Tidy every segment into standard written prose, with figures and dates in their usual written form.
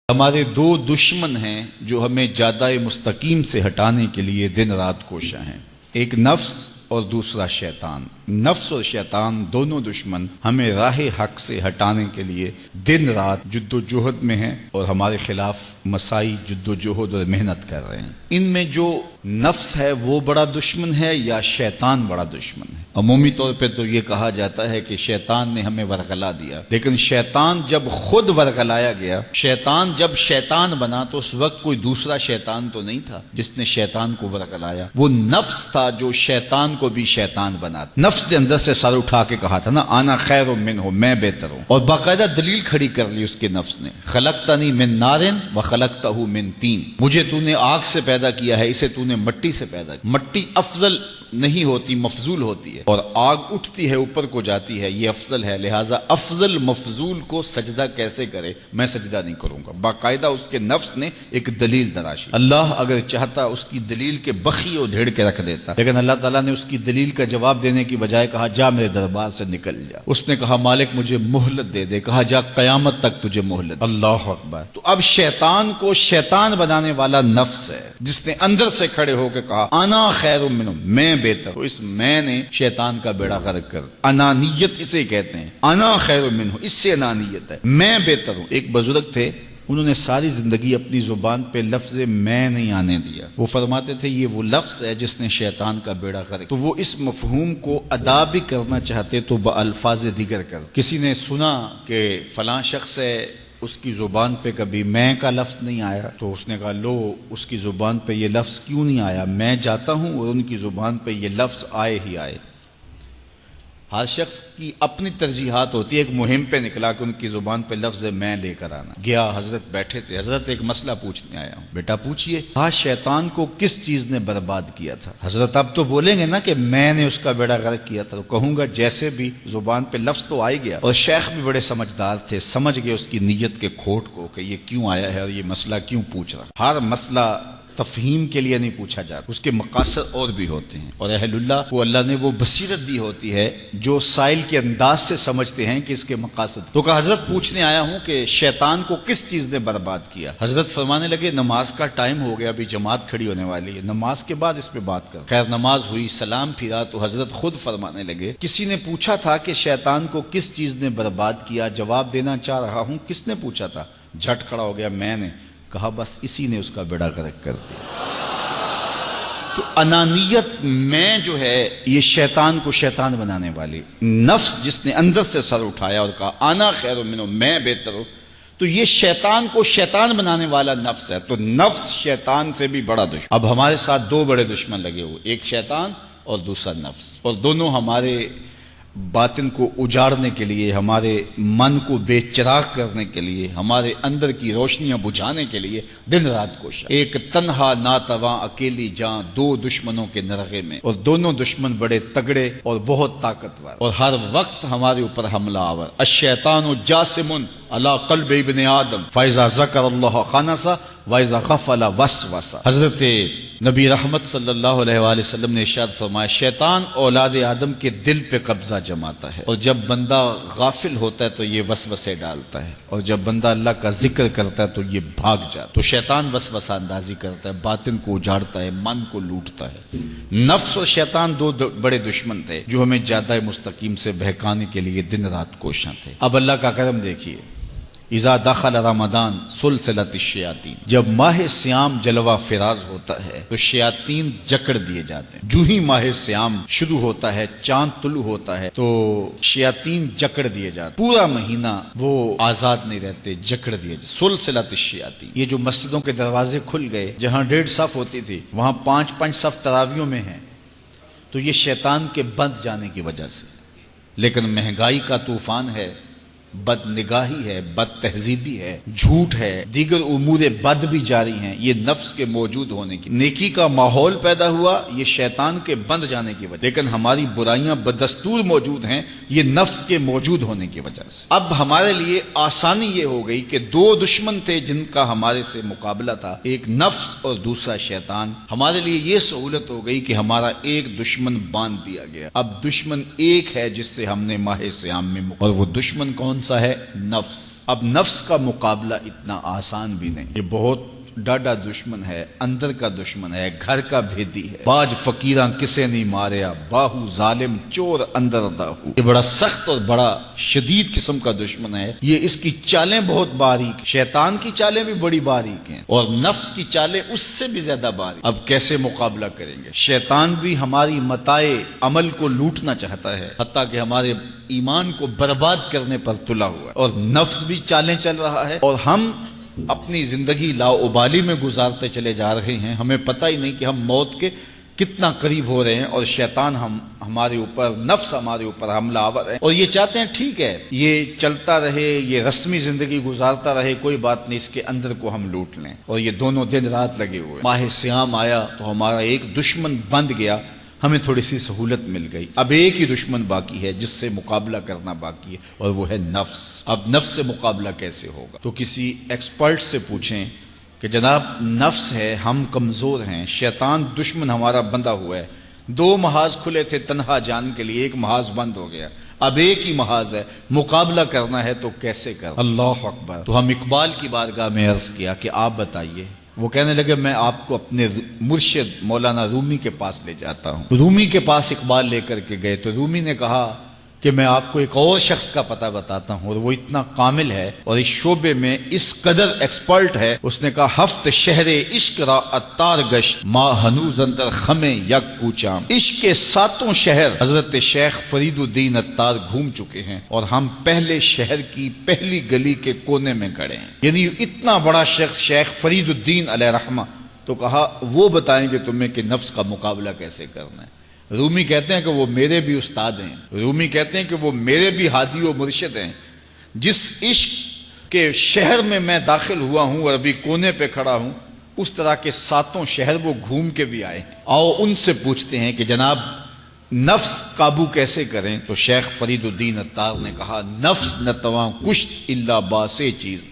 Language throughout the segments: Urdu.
ہمارے دو دشمن ہیں جو ہمیں جادہ مستقیم سے ہٹانے کے لیے دن رات کوشاں ہیں، ایک نفس اور دوسرا شیطان۔ نفس اور شیطان دونوں دشمن ہمیں راہ حق سے ہٹانے کے لیے دن رات جد و جہد میں ہیں اور ہمارے خلاف مساعی جد و جہد اور محنت کر رہے ہیں۔ ان میں جو نفس ہے وہ بڑا دشمن ہے یا شیطان بڑا دشمن ہے؟ عمومی طور پہ تو یہ کہا جاتا ہے کہ شیطان نے ہمیں ورغلا دیا، لیکن شیطان جب خود ورغلایا گیا، شیطان جب شیطان بنا تو اس وقت کوئی دوسرا شیطان تو نہیں تھا جس نے شیطان کو ورغلایا، وہ نفس تھا جو شیطان کو بھی شیطان بنا۔ نفس نے اندر سے سر اٹھا کے کہا تھا نا، انا خیر منہ، میں بہتر ہوں، اور باقاعدہ دلیل کھڑی کر لی اس کے نفس نے، خلقتنی من نار وخلقتہ من طین، مجھے تو نے آگ سے پیدا کیا ہے، اسے تو نے مٹی سے پیدا کیا۔ مٹی افضل نہیں ہوتی، مفضول ہوتی ہے، اور آگ اٹھتی ہے اوپر کو جاتی ہے، یہ افضل ہے، لہٰذا افضل مفضول کو سجدہ کیسے کرے؟ میں سجدہ نہیں کروں گا۔ باقاعدہ اس کے نفس نے ایک دلیل تراشی۔ اللہ اگر چاہتا اس کی دلیل کے بخی اور دھیڑ کے رکھ دیتا، لیکن اللہ تعالیٰ نے اس کی دلیل کا جواب دینے کی بجائے کہا جا میرے دربار سے نکل جا۔ اس نے کہا مالک مجھے مہلت دے دے، کہا جا قیامت تک تجھے مہلت۔ اللہ اکبر۔ تو اب شیطان کو شیطان بنانے والا نفس ہے جس نے اندر سے کھڑے ہو کے کہا انا خیر منہ، میں بہتر ہوں۔ اس میں نے شیطان کا بیڑا غرق کر، انانیت اسے کہتے ہیں، انا خیر منہ، اس سے انانیت ہے، میں بہتر ہوں۔ ایک بزرگ تھے، انہوں نے ساری زندگی اپنی زبان پہ لفظ میں نہیں آنے دیا۔ وہ فرماتے تھے یہ وہ لفظ ہے جس نے شیطان کا بیڑا غرق۔ تو وہ اس مفہوم کو ادا بھی کرنا چاہتے تو بالفاظ دیگر کر۔ کسی نے سنا کہ فلاں شخص ہے، اس کی زبان پہ کبھی میں کا لفظ نہیں آیا، تو اس نے کہا لو اس کی زبان پہ یہ لفظ کیوں نہیں آیا؟ میں جاتا ہوں اور ان کی زبان پہ یہ لفظ آئے ہی آئے۔ ہر شخص کی اپنی ترجیحات ہوتی ہے، ایک مہم پہ نکلا کہ ان کی زبان پہ لفظ میں لے کر آنا۔ گیا، حضرت بیٹھے تھے، حضرت ایک مسئلہ پوچھنے آیا ہوں۔ بیٹا پوچھئے۔ کہا شیطان کو کس چیز نے برباد کیا تھا؟ حضرت اب تو بولیں گے نا کہ میں نے اس کا بیڑا غرق کیا تھا، تو کہوں گا جیسے بھی زبان پہ لفظ تو آئی گیا، اور شیخ بھی بڑے سمجھدار تھے، سمجھ گئے اس کی نیت کے کھوٹ کو کہ یہ کیوں آیا ہے اور یہ مسئلہ کیوں پوچھ رہا۔ ہر مسئلہ تفہیم کے لیے نہیں پوچھا جاتا، اس کے مقاصد اور بھی ہوتے ہیں، اور اہل اللہ کو اللہ نے وہ بصیرت دی ہوتی ہے جو سائل کے انداز سے سمجھتے ہیں کہ اس کے مقاصد۔ تو کہا حضرت پوچھنے آیا ہوں کہ شیطان کو کس چیز نے برباد کیا؟ حضرت فرمانے لگے نماز کا ٹائم ہو گیا، ابھی جماعت کھڑی ہونے والی ہے، نماز کے بعد اس پہ بات کر۔ خیر نماز ہوئی، سلام پھرا تو حضرت خود فرمانے لگے کسی نے پوچھا تھا کہ شیطان کو کس چیز نے برباد کیا؟ جواب دینا چاہ رہا ہوں، کس نے پوچھا تھا؟ جھٹ کھڑا ہو گیا میں نے۔ کہا بس اسی نے اس کا بیڑا غرق کر دیا۔ تو انانیت میں جو ہے یہ شیطان کو شیطان بنانے والی، نفس جس نے اندر سے سر اٹھایا اور کہا انا خیر منہ، میں بہتر ہوں، تو یہ شیطان کو شیطان بنانے والا نفس ہے۔ تو نفس شیطان سے بھی بڑا دشمن۔ اب ہمارے ساتھ دو بڑے دشمن لگے ہوئے، ایک شیطان اور دوسرا نفس، اور دونوں ہمارے باطن کو اجاڑنے کے لیے، ہمارے من کو بے چراغ کرنے کے لیے، ہمارے اندر کی روشنیاں بجھانے کے لیے دن رات کوشاں۔ ایک تنہا ناتواں اکیلی جاں، دو دشمنوں کے نرغے میں، اور دونوں دشمن بڑے تگڑے اور بہت طاقتور، اور ہر وقت ہمارے اوپر حملہ آور۔ الشیطان جاسم علی قلب ابن آدم فاذا ذکر اللہ خنس واذا غفل وسوس۔ حضرت نبی رحمت صلی اللہ علیہ وآلہ وسلم نے ارشاد فرمایا شیطان اولاد آدم کے دل پہ قبضہ جماتا ہے، اور جب بندہ غافل ہوتا ہے تو یہ وسوسے ڈالتا ہے، اور جب بندہ اللہ کا ذکر کرتا ہے تو یہ بھاگ جاتا ہے۔ تو شیطان وسوسہ اندازی کرتا ہے، باطن کو اجاڑتا ہے، من کو لوٹتا ہے۔ نفس اور شیطان دو بڑے دشمن تھے جو ہمیں جادہ مستقیم سے بہکانے کے لیے دن رات کوشاں تھے۔ اب اللہ کا کرم دیکھیے، اذا دخل رمضان سلسلۃ الشیاطین، جب ماہ سیام جلوہ فراز ہوتا ہے تو شیاطین جکڑ دیے جاتے ہیں۔ جو ہی ماہ سیام شروع ہوتا ہے، چاند طلوع ہوتا ہے تو شیاطین جکڑ دیے جاتے ہیں، پورا مہینہ وہ آزاد نہیں رہتے، جکڑ دیے جاتے۔ سلسلۃ الشیاطین، یہ جو مسجدوں کے دروازے کھل گئے، جہاں 1.5 صف ہوتی تھی وہاں 5 صف تراویوں میں ہیں، تو یہ شیطان کے بند جانے کی وجہ سے۔ لیکن مہنگائی کا طوفان ہے، بد نگاہی ہے، بد تہذیبی ہے، جھوٹ ہے، دیگر امور بد بھی جاری ہیں، یہ نفس کے موجود ہونے کی، نیکی کا ماحول پیدا ہوا یہ شیطان کے بند جانے کی وجہ، لیکن ہماری برائیاں بدستور موجود ہیں یہ نفس کے موجود ہونے کی وجہ سے۔ اب ہمارے لیے آسانی یہ ہو گئی کہ دو دشمن تھے جن کا ہمارے سے مقابلہ تھا، ایک نفس اور دوسرا شیطان۔ ہمارے لیے یہ سہولت ہو گئی کہ ہمارا ایک دشمن باندھ دیا گیا، اب دشمن ایک ہے جس سے ہم نے ماہ سیام میں اور وہ دشمن کون سا ہے؟ نفس۔ اب نفس کا مقابلہ اتنا آسان بھی نہیں، یہ بہت ڈاڈا دشمن ہے، اندر کا دشمن ہے، گھر کا بھیدی ہے۔ باج فقیراں کسے نہیں ماریا، باہو ظالم چور اندر داہو۔ یہ بڑا سخت اور بڑا شدید قسم کا دشمن ہے۔ یہ اس کی چالیں بہت باریک، شیطان کی چالیں بھی بڑی باریک ہیں اور نفس کی چالیں اس سے بھی زیادہ باریک۔ اب کیسے مقابلہ کریں گے؟ شیطان بھی ہماری متاع عمل کو لوٹنا چاہتا ہے، حتیٰ کہ ہمارے ایمان کو برباد کرنے پر تلا ہوا ہے، اور نفس بھی چالیں چل رہا ہے، اور ہم اپنی زندگی لاؤبالی میں گزارتے چلے جا رہے ہیں۔ ہمیں پتہ ہی نہیں کہ ہم موت کے کتنا قریب ہو رہے ہیں، اور شیطان ہمارے اوپر، نفس ہمارے اوپر حملہ آور ہے، اور یہ چاہتے ہیں ٹھیک ہے یہ چلتا رہے، یہ رسمی زندگی گزارتا رہے، کوئی بات نہیں، اس کے اندر کو ہم لوٹ لیں، اور یہ دونوں دن رات لگے ہوئے۔ ماہ سیام آیا تو ہمارا ایک دشمن بند گیا، ہمیں تھوڑی سی سہولت مل گئی۔ اب ایک ہی دشمن باقی ہے جس سے مقابلہ کرنا باقی ہے، اور وہ ہے نفس۔ اب نفس سے مقابلہ کیسے ہوگا؟ تو کسی ایکسپرٹ سے پوچھیں کہ جناب نفس ہے، ہم کمزور ہیں، شیطان دشمن ہمارا بندہ ہوا ہے، 2 محاذ کھلے تھے تنہا جان کے لیے، ایک محاذ بند ہو گیا، اب ایک ہی محاذ ہے، مقابلہ کرنا ہے تو کیسے کرنا؟ اللہ اکبر۔ تو ہم اقبال کی بارگاہ میں عرض کیا کہ آپ بتائیے۔ وہ کہنے لگے میں آپ کو اپنے مرشد مولانا رومی کے پاس لے جاتا ہوں۔ رومی کے پاس اقبال لے کر کے گئے تو رومی نے کہا کہ میں آپ کو ایک اور شخص کا پتہ بتاتا ہوں، اور وہ اتنا کامل ہے اور اس شعبے میں اس قدر ایکسپرٹ ہے۔ اس نے کہا ہفت شہر عشق را اتار گشت، ما ہنوز اندر خمے یک کوچام۔ عشق کے 7 شہر حضرت شیخ فرید الدین اتار گھوم چکے ہیں، اور ہم پہلے شہر کی پہلی گلی کے کونے میں کھڑے ہیں۔ یعنی اتنا بڑا شخص شیخ فرید الدین علیہ رحمہ، تو کہا وہ بتائیں گے تمہیں کہ نفس کا مقابلہ کیسے کرنا ہے۔ رومی کہتے ہیں کہ وہ میرے بھی استاد ہیں، رومی کہتے ہیں کہ وہ میرے بھی ہادی و مرشد ہیں۔ جس عشق کے شہر میں میں داخل ہوا ہوں اور ابھی کونے پہ کھڑا ہوں، اس طرح کے 7 شہر وہ گھوم کے بھی آئے ہیں۔ آؤ ان سے پوچھتے ہیں کہ جناب نفس قابو کیسے کریں؟ تو شیخ فرید الدین اتار نے کہا نفس نتواں کشت الا باسے چیز،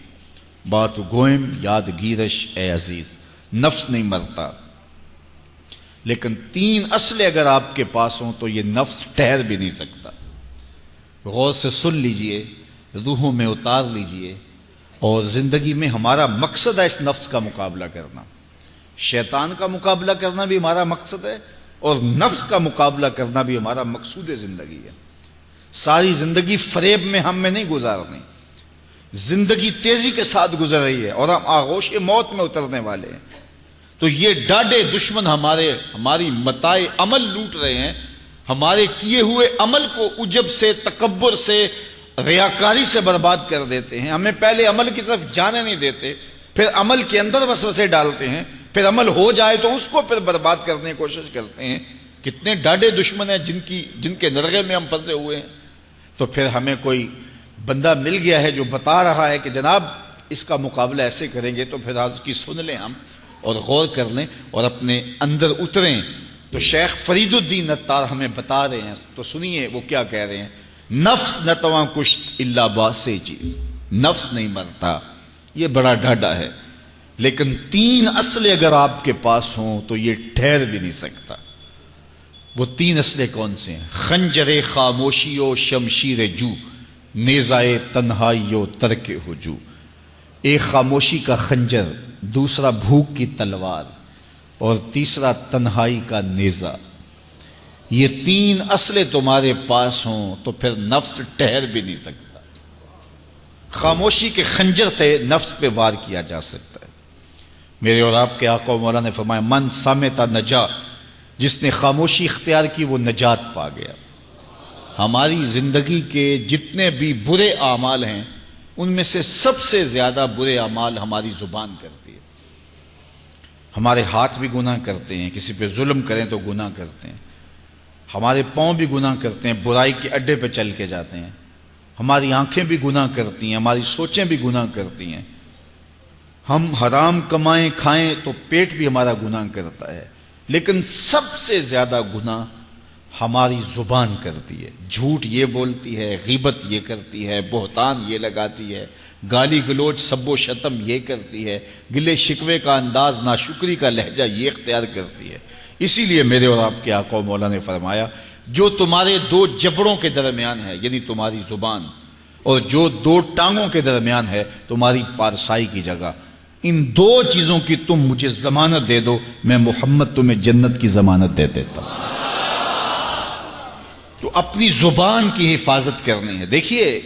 بات گوئم یاد گیرش اے عزیز۔ نفس نہیں مرتا، لیکن 3 اسلحے اگر آپ کے پاس ہوں تو یہ نفس ٹھہر بھی نہیں سکتا۔ غور سے سن لیجئے، روحوں میں اتار لیجئے، اور زندگی میں ہمارا مقصد ہے اس نفس کا مقابلہ کرنا۔ شیطان کا مقابلہ کرنا بھی ہمارا مقصد ہے، اور نفس کا مقابلہ کرنا بھی ہمارا مقصود زندگی ہے۔ ساری زندگی فریب میں ہم میں نہیں گزارنی، زندگی تیزی کے ساتھ گزر رہی ہے اور ہم آغوش موت میں اترنے والے ہیں۔ تو یہ ڈاڈے دشمن ہماری متاع عمل لوٹ رہے ہیں، ہمارے کیے ہوئے عمل کو عجب سے، تکبر سے، ریاکاری سے برباد کر دیتے ہیں۔ ہمیں پہلے عمل کی طرف جانے نہیں دیتے، پھر عمل کے اندر وسوسے ڈالتے ہیں، پھر عمل ہو جائے تو اس کو پھر برباد کرنے کی کوشش کرتے ہیں۔ کتنے ڈاڈے دشمن ہیں جن کے نرغے میں ہم پھنسے ہوئے ہیں۔ تو پھر ہمیں کوئی بندہ مل گیا ہے جو بتا رہا ہے کہ جناب اس کا مقابلہ ایسے کریں گے، تو پھر آج کی سن لیں ہم اور غور کر لیں اور اپنے اندر اتریں۔ تو شیخ فرید الدین اتار ہمیں بتا رہے ہیں، تو سنیے وہ کیا کہہ رہے ہیں۔ نفس نتواں کشت الا باسے چیز، نفس نہیں مرتا، یہ بڑا ڈاڈا ہے، لیکن 3 اسلحے اگر آپ کے پاس ہوں تو یہ ٹھہر بھی نہیں سکتا۔ وہ 3 اسلحے کون سے ہیں؟ خنجر خاموشی و شمشیر جو، نیزائے تنہائی و ترک ہجو۔ ایک خاموشی کا خنجر، دوسرا بھوک کی تلوار، اور تیسرا تنہائی کا نیزہ۔ یہ 3 اسلحے تمہارے پاس ہوں تو پھر نفس ٹھہر بھی نہیں سکتا۔ خاموشی کے خنجر سے نفس پہ وار کیا جا سکتا ہے۔ میرے اور آپ کے آقا و مولا نے فرمایا من سامتا نجا، جس نے خاموشی اختیار کی وہ نجات پا گیا۔ ہماری زندگی کے جتنے بھی برے اعمال ہیں ان میں سے سب سے زیادہ برے اعمال ہماری زبان کرتی ہے۔ ہمارے ہاتھ بھی گناہ کرتے ہیں، کسی پہ ظلم کریں تو گناہ کرتے ہیں، ہمارے پاؤں بھی گناہ کرتے ہیں، برائی کے اڈے پہ چل کے جاتے ہیں، ہماری آنکھیں بھی گناہ کرتی ہیں، ہماری سوچیں بھی گناہ کرتی ہیں، ہم حرام کمائیں کھائیں تو پیٹ بھی ہمارا گناہ کرتا ہے، لیکن سب سے زیادہ گناہ ہماری زبان کرتی ہے۔ جھوٹ یہ بولتی ہے، غیبت یہ کرتی ہے، بہتان یہ لگاتی ہے، گالی گلوچ سب و شتم یہ کرتی ہے، گلے شکوے کا انداز، ناشکری کا لہجہ یہ اختیار کرتی ہے۔ اسی لیے میرے اور آپ کے آقا و مولا نے فرمایا جو تمہارے 2 جبڑوں کے درمیان ہے، یعنی تمہاری زبان اور جو دو ٹانگوں کے درمیان ہے تمہاری پارسائی کی جگہ، ان دو چیزوں کی تم مجھے ضمانت دے دو، میں محمد تمہیں جنت کی ضمانت دے دیتا ہوں۔ تو اپنی زبان کی حفاظت کرنی ہے۔ دیکھیے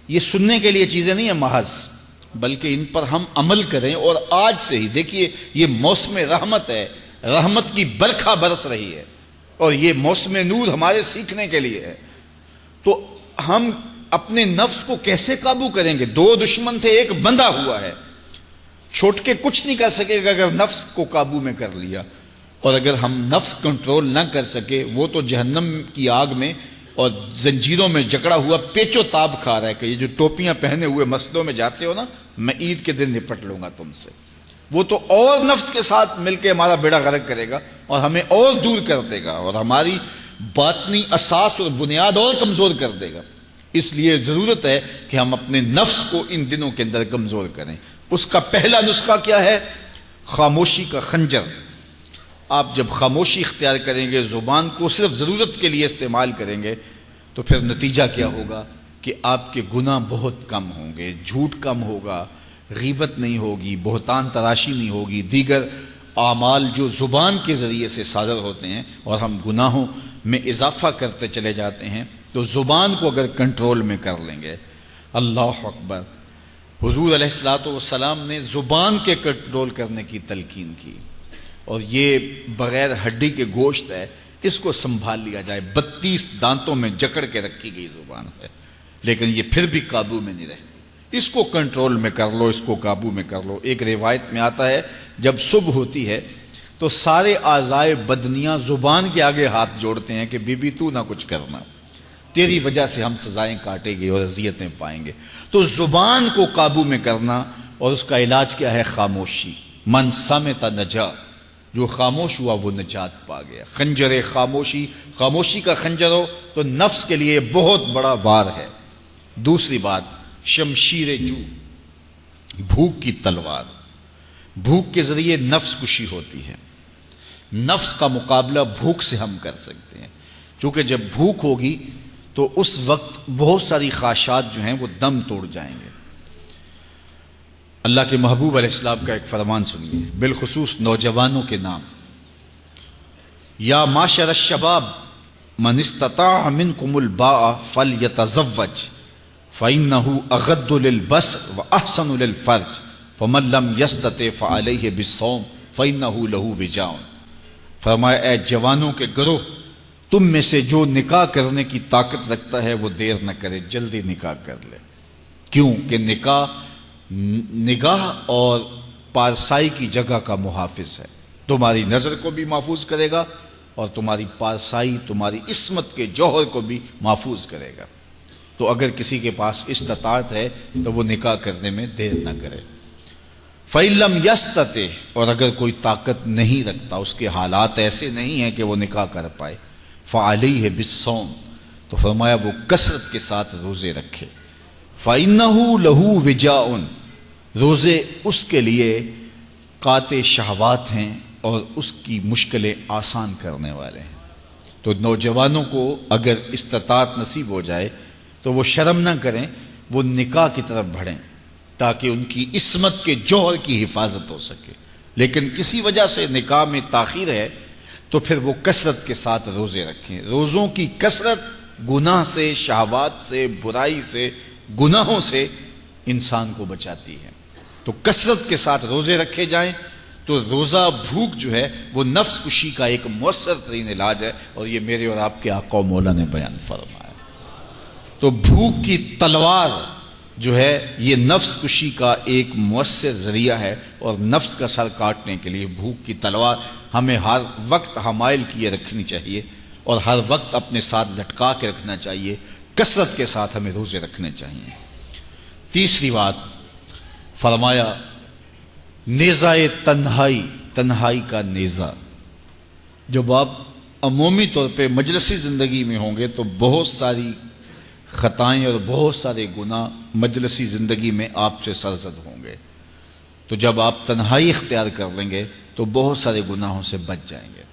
یہ سننے کے لیے چیزیں نہیں ہیں محض، بلکہ ان پر ہم عمل کریں، اور آج سے ہی دیکھیے یہ موسم رحمت ہے، رحمت کی برکھا برس رہی ہے، اور یہ موسم نور ہمارے سیکھنے کے لیے ہے۔ تو ہم اپنے نفس کو کیسے قابو کریں گے؟ دو دشمن تھے، ایک بندھا ہوا ہے، چھوٹ کے کچھ نہیں کر سکے گا اگر نفس کو قابو میں کر لیا۔ اور اگر ہم نفس کنٹرول نہ کر سکے، وہ تو جہنم کی آگ میں اور زنجیروں میں جکڑا ہوا پیچو تاب کھا رہا ہے کہ یہ جو ٹوپیاں پہنے ہوئے مسجدوں میں جاتے ہو نا، میں عید کے دن نپٹ لوں گا تم سے، وہ تو اور نفس کے ساتھ مل کے ہمارا بیڑا غرق کرے گا اور ہمیں اور دور کر دے گا، اور ہماری باطنی اساس اور بنیاد اور کمزور کر دے گا۔ اس لیے ضرورت ہے کہ ہم اپنے نفس کو ان دنوں کے اندر کمزور کریں۔ اس کا پہلا نسخہ کیا ہے؟ خاموشی کا خنجر۔ آپ جب خاموشی اختیار کریں گے، زبان کو صرف ضرورت کے لیے استعمال کریں گے، تو پھر نتیجہ کیا ہوگا کہ آپ کے گناہ بہت کم ہوں گے، جھوٹ کم ہوگا، غیبت نہیں ہوگی، بہتان تراشی نہیں ہوگی، دیگر اعمال جو زبان کے ذریعے سے صادر ہوتے ہیں اور ہم گناہوں میں اضافہ کرتے چلے جاتے ہیں، تو زبان کو اگر کنٹرول میں کر لیں گے۔ اللہ اکبر۔ حضور علیہ الصلوۃ والسلام نے زبان کے کنٹرول کرنے کی تلقین کی، اور یہ بغیر ہڈی کے گوشت ہے، اس کو سنبھال لیا جائے۔ 32 دانتوں میں جکڑ کے رکھی گئی زبان ہے، لیکن یہ پھر بھی قابو میں نہیں رہتی۔ اس کو کنٹرول میں کر لو، اس کو قابو میں کر لو۔ ایک روایت میں آتا ہے جب صبح ہوتی ہے تو سارے اعضائے بدنیاں زبان کے آگے ہاتھ جوڑتے ہیں کہ بی بی تو نہ کچھ کرنا، تیری وجہ سے ہم سزائیں کاٹیں گے اور اذیتیں پائیں گے۔ تو زبان کو قابو میں کرنا، اور اس کا علاج کیا ہے؟ خاموشی۔ من صمت نجا، جو خاموش ہوا وہ نجات پا گیا۔ خنجر خاموشی، خاموشی کا خنجر ہو تو نفس کے لیے بہت بڑا وار ہے۔ دوسری بات، شمشیر جو، بھوک کی تلوار۔ بھوک کے ذریعے نفس کشی ہوتی ہے۔ نفس کا مقابلہ بھوک سے ہم کر سکتے ہیں، چونکہ جب بھوک ہوگی تو اس وقت بہت ساری خواہشات جو ہیں وہ دم توڑ جائیں گے۔ اللہ کے محبوب علیہ السلام کا ایک فرمان سنیے، بالخصوص نوجوانوں کے نام۔ یا معاشر الشباب من استطاع منکم الباء فلیتزوج فإنہ اغض للبصر واحسن للفرج فمن لم یستطع فعلیہ بالصوم فإنہ لہ وجاء۔ فرمایا اے جوانوں کے گروہ، تم میں سے جو نکاح کرنے کی طاقت رکھتا ہے وہ دیر نہ کرے، جلدی نکاح کر لے۔ کیوں کہ نگاہ اور پارسائی کی جگہ کا محافظ ہے، تمہاری نظر کو بھی محفوظ کرے گا اور تمہاری پارسائی، تمہاری عصمت کے جوہر کو بھی محفوظ کرے گا۔ تو اگر کسی کے پاس استطاعت ہے تو وہ نکاح کرنے میں دیر نہ کرے۔ فَإِن لَمْ يَسْتَطِعْ، اور اگر کوئی طاقت نہیں رکھتا، اس کے حالات ایسے نہیں ہیں کہ وہ نکاح کر پائے، فَعَلَيْهِ بِالصَّوْمِ، تو فرمایا وہ کثرت کے ساتھ روزے رکھے۔ فَإِنَّهُ لَهُ وِجَاءٌ، روزے اس کے لیے قاطع شہوات ہیں اور اس کی مشکلیں آسان کرنے والے ہیں۔ تو نوجوانوں کو اگر استطاعت نصیب ہو جائے تو وہ شرم نہ کریں، وہ نکاح کی طرف بڑھیں تاکہ ان کی عصمت کے جوہر کی حفاظت ہو سکے۔ لیکن کسی وجہ سے نکاح میں تاخیر ہے تو پھر وہ کثرت کے ساتھ روزے رکھیں۔ روزوں کی کثرت گناہ سے، شہوات سے، برائی سے، گناہوں سے انسان کو بچاتی ہے۔ تو کثرت کے ساتھ روزے رکھے جائیں تو روزہ بھوک جو ہے وہ نفس کشی کا ایک مؤثر ترین علاج ہے، اور یہ میرے اور آپ کے آقا و مولا نے بیان فرمایا۔ تو بھوک کی تلوار جو ہے یہ نفس کشی کا ایک مؤثر ذریعہ ہے، اور نفس کا سر کاٹنے کے لیے بھوک کی تلوار ہمیں ہر وقت حمائل کیے رکھنی چاہیے اور ہر وقت اپنے ساتھ لٹکا کے رکھنا چاہیے۔ کثرت کے ساتھ ہمیں روزے رکھنے چاہیے۔ تیسری بات فرمایا نیزہ تنہائی، تنہائی کا نیزہ۔ جب آپ عمومی طور پہ مجلسی زندگی میں ہوں گے تو بہت ساری خطائیں اور بہت سارے گناہ مجلسی زندگی میں آپ سے سرزد ہوں گے، تو جب آپ تنہائی اختیار کر لیں گے تو بہت سارے گناہوں سے بچ جائیں گے۔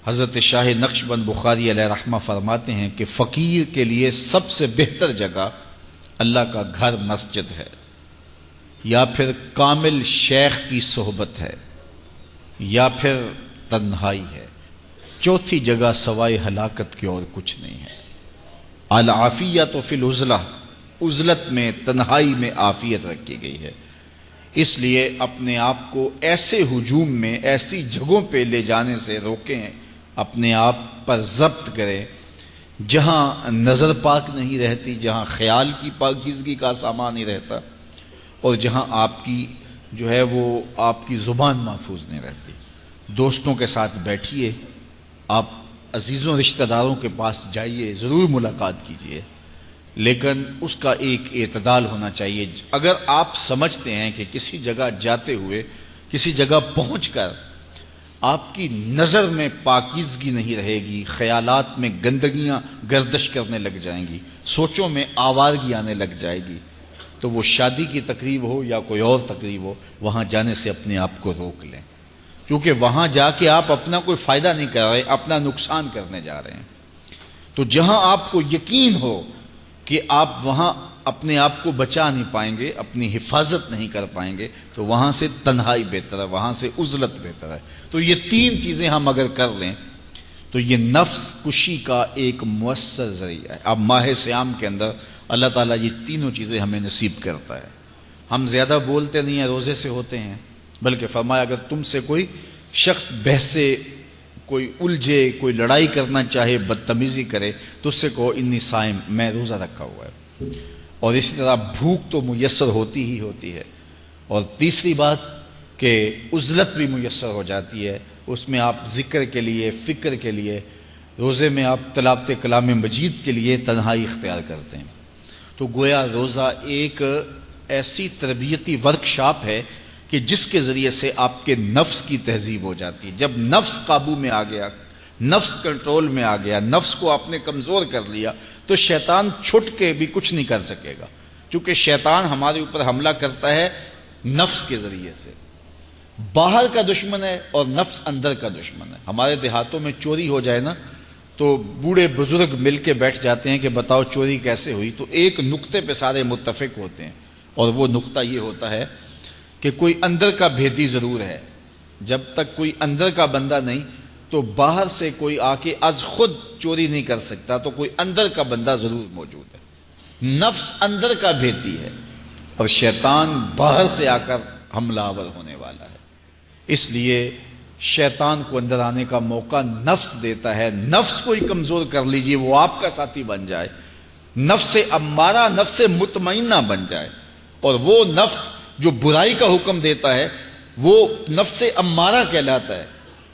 حضرت شاہ نقشبند بخاری علیہ رحمہ فرماتے ہیں کہ فقیر کے لیے سب سے بہتر جگہ اللہ کا گھر مسجد ہے، یا پھر کامل شیخ کی صحبت ہے، یا پھر تنہائی ہے۔ چوتھی جگہ سوائے ہلاکت کے اور کچھ نہیں ہے۔ العافیۃ فی العزلہ، عزلت میں، تنہائی میں عافیت رکھی گئی ہے۔ اس لیے اپنے آپ کو ایسے ہجوم میں، ایسی جگہوں پہ لے جانے سے روکیں، اپنے آپ پر ضبط کریں جہاں نظر پاک نہیں رہتی، جہاں خیال کی پاکیزگی کا سامان نہیں رہتا، اور جہاں آپ کی جو ہے وہ آپ کی زبان محفوظ نہیں رہتی۔ دوستوں کے ساتھ بیٹھیے، آپ عزیزوں رشتہ داروں کے پاس جائیے، ضرور ملاقات کیجیے، لیکن اس کا ایک اعتدال ہونا چاہیے۔ اگر آپ سمجھتے ہیں کہ کسی جگہ جاتے ہوئے، کسی جگہ پہنچ کر آپ کی نظر میں پاکیزگی نہیں رہے گی، خیالات میں گندگیاں گردش کرنے لگ جائیں گی، سوچوں میں آوارگی آنے لگ جائے گی، تو وہ شادی کی تقریب ہو یا کوئی اور تقریب ہو، وہاں جانے سے اپنے آپ کو روک لیں، کیونکہ وہاں جا کے آپ اپنا کوئی فائدہ نہیں کر رہے، اپنا نقصان کرنے جا رہے ہیں۔ تو جہاں آپ کو یقین ہو کہ آپ وہاں اپنے آپ کو بچا نہیں پائیں گے، اپنی حفاظت نہیں کر پائیں گے، تو وہاں سے تنہائی بہتر ہے، وہاں سے عزلت بہتر ہے۔ تو یہ تین چیزیں ہم اگر کر لیں تو یہ نفس کشی کا ایک مؤثر ذریعہ ہے۔ اب ماہ صیام کے اندر اللہ تعالیٰ یہ تینوں چیزیں ہمیں نصیب کرتا ہے۔ ہم زیادہ بولتے نہیں ہیں، روزے سے ہوتے ہیں، بلکہ فرمایا اگر تم سے کوئی شخص بحثے، کوئی الجھے، کوئی لڑائی کرنا چاہے، بدتمیزی کرے، تو اس سے کہو انی صائم، میں روزہ رکھا ہوا ہے۔ اور اسی طرح بھوک تو میسر ہوتی ہی ہوتی ہے، اور تیسری بات کہ عزلت بھی میسر ہو جاتی ہے، اس میں آپ ذکر کے لیے، فکر کے لیے، روزے میں آپ تلاوت کلام مجید کے لیے تنہائی اختیار کرتے ہیں۔ تو گویا روزہ ایک ایسی تربیتی ورکشاپ ہے کہ جس کے ذریعے سے آپ کے نفس کی تہذیب ہو جاتی ہے۔ جب نفس قابو میں آ گیا، نفس کنٹرول میں آ گیا، نفس کو آپ نے کمزور کر لیا، تو شیطان چھٹ کے بھی کچھ نہیں کر سکے گا، کیونکہ شیطان ہمارے اوپر حملہ کرتا ہے نفس کے ذریعے سے۔ باہر کا دشمن ہے اور نفس اندر کا دشمن ہے۔ ہمارے دیہاتوں میں چوری ہو جائے نا تو بوڑھے بزرگ مل کے بیٹھ جاتے ہیں کہ بتاؤ چوری کیسے ہوئی، تو ایک نقطے پہ سارے متفق ہوتے ہیں، اور وہ نقطہ یہ ہوتا ہے کہ کوئی اندر کا بھیدی ضرور ہے۔ جب تک کوئی اندر کا بندہ نہیں تو باہر سے کوئی آ کے از خود چوری نہیں کر سکتا، تو کوئی اندر کا بندہ ضرور موجود ہے۔ نفس اندر کا بھیدی ہے اور شیطان باہر سے آ کر حملہ آور ہونے والا ہے۔ اس لیے شیطان کو اندر آنے کا موقع نفس دیتا ہے۔ نفس کو ہی کمزور کر لیجئے، وہ آپ کا ساتھی بن جائے، نفس امارہ، نفس مطمئنہ بن جائے، اور وہ نفس جو برائی کا حکم دیتا ہے وہ نفس امارہ کہلاتا ہے،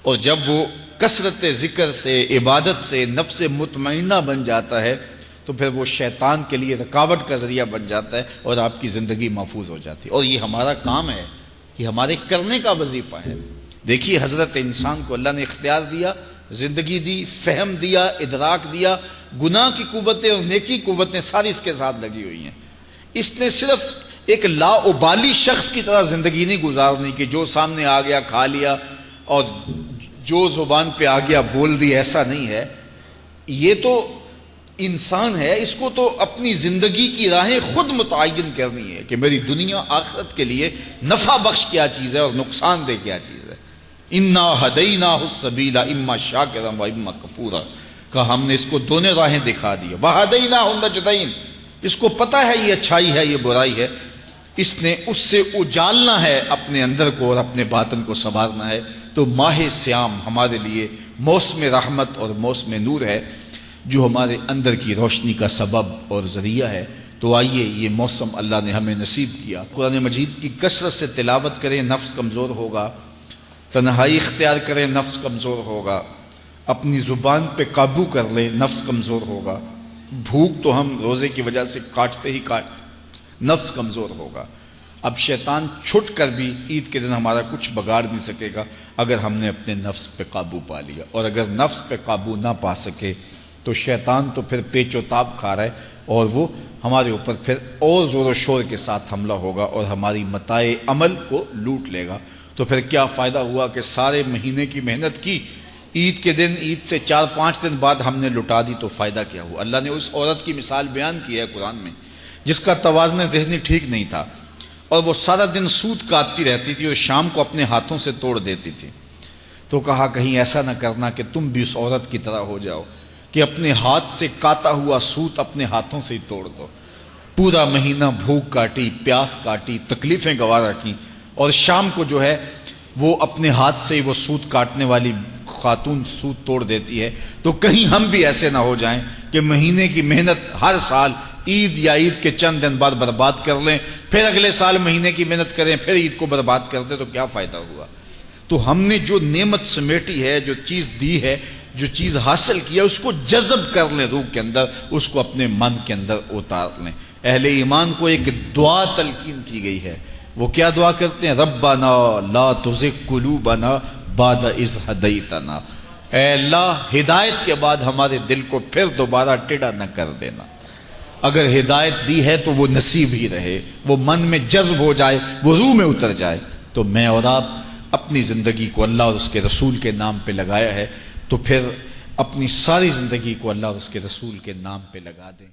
اور جب وہ کثرت ذکر سے، عبادت سے نفس مطمئنہ بن جاتا ہے تو پھر وہ شیطان کے لیے رکاوٹ کا ذریعہ بن جاتا ہے، اور آپ کی زندگی محفوظ ہو جاتی ہے۔ اور یہ ہمارا کام ہے، یہ ہمارے کرنے کا وظیفہ ہے۔ دیکھیے حضرت انسان کو اللہ نے اختیار دیا، زندگی دی، فہم دیا، ادراک دیا، گناہ کی قوتیں اور نیکی قوتیں ساری اس کے ساتھ لگی ہوئی ہیں۔ اس نے صرف ایک لا ابالی شخص کی طرح زندگی نہیں گزارنی کہ جو سامنے آ گیا کھا لیا اور جو زبان پہ آ گیا بول دی، ایسا نہیں ہے۔ یہ تو انسان ہے، اس کو تو اپنی زندگی کی راہیں خود متعین کرنی ہے کہ میری دنیا آخرت کے لیے نفع بخش کیا چیز ہے اور نقصان دہ کیا چیز ہے۔ انا ہدیناہ السبیل اما شاکرا و اما کفورا، کہ ہم نے اس کو دونوں راہیں دکھا دی، وہدیناہ النجدین، اس کو پتہ ہے یہ اچھائی ہے، یہ برائی ہے، اس نے اس سے اجالنا ہے اپنے اندر کو اور اپنے باطن کو سنوارنا ہے۔ تو ماہ صیام ہمارے لیے موسم رحمت اور موسم نور ہے، جو ہمارے اندر کی روشنی کا سبب اور ذریعہ ہے۔ تو آئیے یہ موسم اللہ نے ہمیں نصیب کیا، قرآن مجید کی کثرت سے تلاوت کریں، نفس کمزور ہوگا، تنہائی اختیار کریں، نفس کمزور ہوگا، اپنی زبان پہ قابو کر لیں، نفس کمزور ہوگا، بھوک تو ہم روزے کی وجہ سے کاٹتے ہی کاٹتے، نفس کمزور ہوگا۔ اب شیطان چھٹ کر بھی عید کے دن ہمارا کچھ بگاڑ نہیں سکے گا اگر ہم نے اپنے نفس پہ قابو پا لیا، اور اگر نفس پہ قابو نہ پا سکے تو شیطان تو پھر پیچ و تاب کھا رہا ہے، اور وہ ہمارے اوپر پھر اور زور و شور کے ساتھ حملہ ہوگا اور ہماری متاع عمل کو لوٹ لے گا۔ تو پھر کیا فائدہ ہوا کہ سارے مہینے کی محنت کی، عید کے دن، عید سے 4-5 دن بعد ہم نے لٹا دی، تو فائدہ کیا ہوا؟ اللہ نے اس عورت کی مثال بیان کی ہے قرآن میں جس کا توازن ذہنی ٹھیک نہیں تھا، اور وہ سارا دن سوت کاٹتی رہتی تھی اور شام کو اپنے ہاتھوں سے توڑ دیتی تھی۔ تو کہا کہیں ایسا نہ کرنا کہ تم بھی اس عورت کی طرح ہو جاؤ کہ اپنے ہاتھ سے کاتا ہوا سوت اپنے ہاتھوں سے ہی توڑ دو۔ پورا مہینہ بھوک کاٹی، پیاس کاٹی، تکلیفیں گوارا کی، اور شام کو جو ہے وہ اپنے ہاتھ سے ہی وہ سوت کاٹنے والی خاتون سوت توڑ دیتی ہے۔ تو کہیں ہم بھی ایسے نہ ہو جائیں کہ مہینے کی محنت ہر سال عید یا عید کے چند دن بعد برباد کر لیں، پھر اگلے سال مہینے کی محنت کریں، پھر عید کو برباد کر دیں، تو کیا فائدہ ہوا؟ تو ہم نے جو نعمت سمیٹی ہے، جو چیز دی ہے، جو چیز حاصل کیا، اس کو جذب کر لیں روح کے اندر، اس کو اپنے من کے اندر اتار لیں۔ اہل ایمان کو ایک دعا تلقین کی گئی ہے، وہ کیا دعا کرتے ہیں؟ ربنا لا تزغ قلوبنا بعد اذ ہدیتنا، اے اللہ ہدایت کے بعد ہمارے دل کو پھر دوبارہ ٹیڑھا نہ کر دینا۔ اگر ہدایت دی ہے تو وہ نصیب ہی رہے، وہ من میں جذب ہو جائے، وہ روح میں اتر جائے۔ تو میں اور آپ اپنی زندگی کو اللہ اور اس کے رسول کے نام پہ لگایا ہے، تو پھر اپنی ساری زندگی کو اللہ اور اس کے رسول کے نام پہ لگا دیں۔